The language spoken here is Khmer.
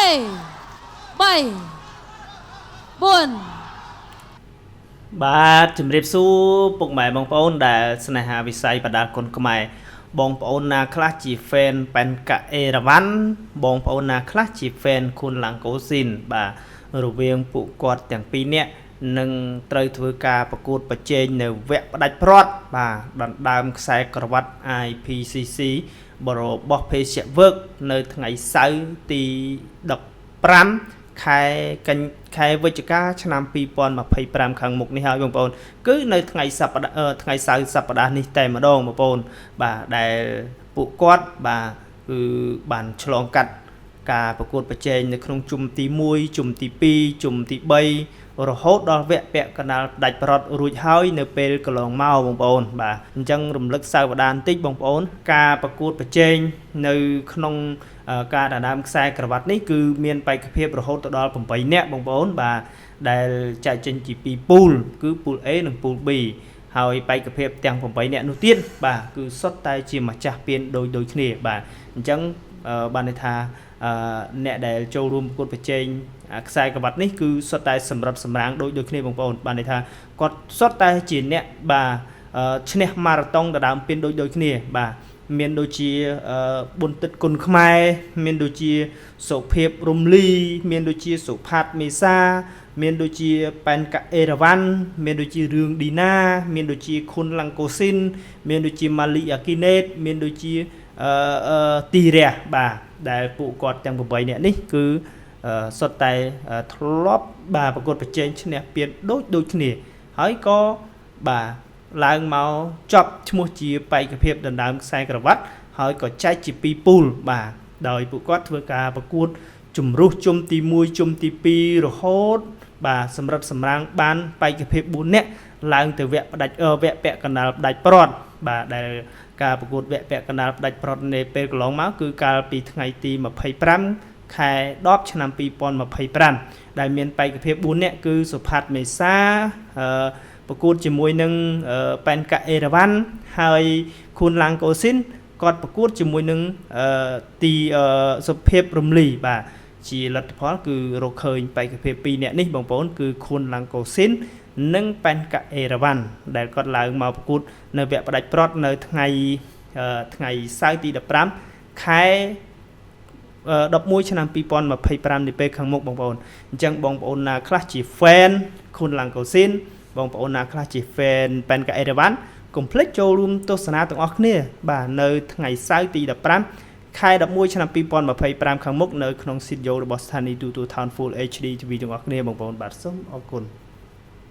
bảy bốn បាទជំរាបសួរពុកម៉ែបងប្អូនដែលស្នេហាវិស័យបដាគុណខ្មែរបងប្អូនណាខ្លះជា fan ប៉ែនកាអេរ៉ាវ៉ាន់បងប្អូនណាខ្លះជា fan ខុនឡាំងកូស៊ីនបាទរវាងពួកគាត់ទាំងពីរនាក់នឹងត្រូវធ្វើការប្រកួតប្រជែងនៅវគ្គផ្ដាច់ព្រាត់បាទដណ្ដើមខ្សែក្រវ៉ាត់ IPCC របស់ Page Work នៅថ្ងៃសៅរ៍ទី15 ខែវិច្ឆិកាឆ្នាំ2025ខាងមុខនេះហើយបងប្អូនគឺនៅថ្ងៃសៅរ៍សប្តាហ៍នេះតែម្ដងបងប្អូនបាទដែលពួកគាត់បាទគឺបានឆ្លងកាត់ការប្រកួតប្រជែងនៅក្នុងជុំទី1ជុំទី2ជុំទី3រហូតដល់វគ្គពាក់កណ្ដាលផ្ដាច់ប្រត់រួចហើយនៅពេលកន្លងមកបងប្អូនបាទអញ្ចឹងរំលឹកសាវតាបន្តិចបងប្អូនការប្រកួតប្រជែងនៅក្នុងការដណ្ដើមខ្សែក្រវ៉ាត់នេះគឺមានបេក្ខភាពរហូតដល់8នាក់បងប្អូនបាទដែលចែកចេញជា2ពូលគឺពូល A និងពូល B ហើយបេក្ខភាពទាំង8នាក់នោះទៀតបាទគឺសុទ្ធតែជាម្ចាស់ពានដូចគ្នាបាទអញ្ចឹងបានន័យថាអ្នកដែលចូលរួមប្រកួតប្រជែងខ្សែក្រវ៉ាត់នេះគឺសុទ្ធតែសម្រាប់សម្រាងដូចគ្នាបងប្អូនបានន័យថាគាត់សុទ្ធតែជាអ្នកបាទឈ្នះម៉ារ៉ាតុងដណ្ដើមពានដូចគ្នាបាទមានដូចជាប៊ុនទឹកគុណខ្មែរមានដូចជាសុភាពរំលីមានដូចជាសុផាតមេសាមានដូចជាប៉ែនកាអេរ៉ាវ៉ាន់មានដូចជារឿងឌីណាមានដូចជាខុនឡាំងកូស៊ីនមានដូចជាម៉ាលីអាគីណេតមានដូចជាទីរះបាទដែលពួកគាត់ទាំង8នាក់នេះគឺសុទ្ធតែធ្លាប់បាទប្រកួតប្រជែងឈ្នះពានដូចគ្នាហើយក៏បាទឡើងមកចប់ឈ្មោះជាបេក្ខភាពដណ្ដើមខ្សែក្រវ៉ាត់ហើយក៏ចែកជា2ពូលបាទដោយពួកគាត់ធ្វើការប្រកួតជំរុះជុំទី1ជុំទី2រហូតបាទសម្រាប់សម្រាងបានបេក្ខភាព4នាក់ឡើងទៅវគ្គពាក់កណ្ដាលផ្ដាច់ព្រាត់បាទដែលការប្រកួតវគ្គពាក់កណ្ដាលផ្ដាច់ព្រាត់នៅពេលកន្លងមកគឺកាលពីថ្ងៃទី25ខែ10ឆ្នាំ2025ដែលមានបេក្ខភាព4នាក់គឺសុផាតមេសាប្រកួតជាមួយនឹងប៉ែនកាអេរ៉ាវ៉ាន់ហើយខួនឡាំងកូស៊ីនគាត់ប្រកួតជាមួយនឹងទីសុភាពរំលីបាទជាលទ្ធផលគឺរកឃើញបេក្ខភាព2នាក់នេះបងប្អូនគឺខួនឡាំងកូស៊ីននិងប៉ែនកាអេរ៉ាវ៉ាន់ដែលគាត់ឡើងមកប្រកួតនៅវគ្គផ្ដាច់ព្រាត់នៅថ្ងៃសៅរ៍ទី15ខែ11ឆ្នាំ2025នេះពេលខាងមុខបងប្អូនអញ្ចឹងបងប្អូនណាខ្លះជា fan ខុនឡាំងកូស៊ីនបងប្អូនណាខ្លះជា fan ប៉ែនកាអេរ៉ាវ៉ាន់កុំភ្លេចចូលរួមទស្សនាទាំងអស់គ្នាបាទនៅថ្ងៃសៅរ៍ទី15ខែ11ឆ្នាំ2025ខាងមុខនៅក្នុងស៊ីដយ៉ូរបស់ស្ថានីយទូរទស្សន៍ Town Full HD TV ទាំងអស់គ្នាបងប្អូនបាទសូមអរគុណ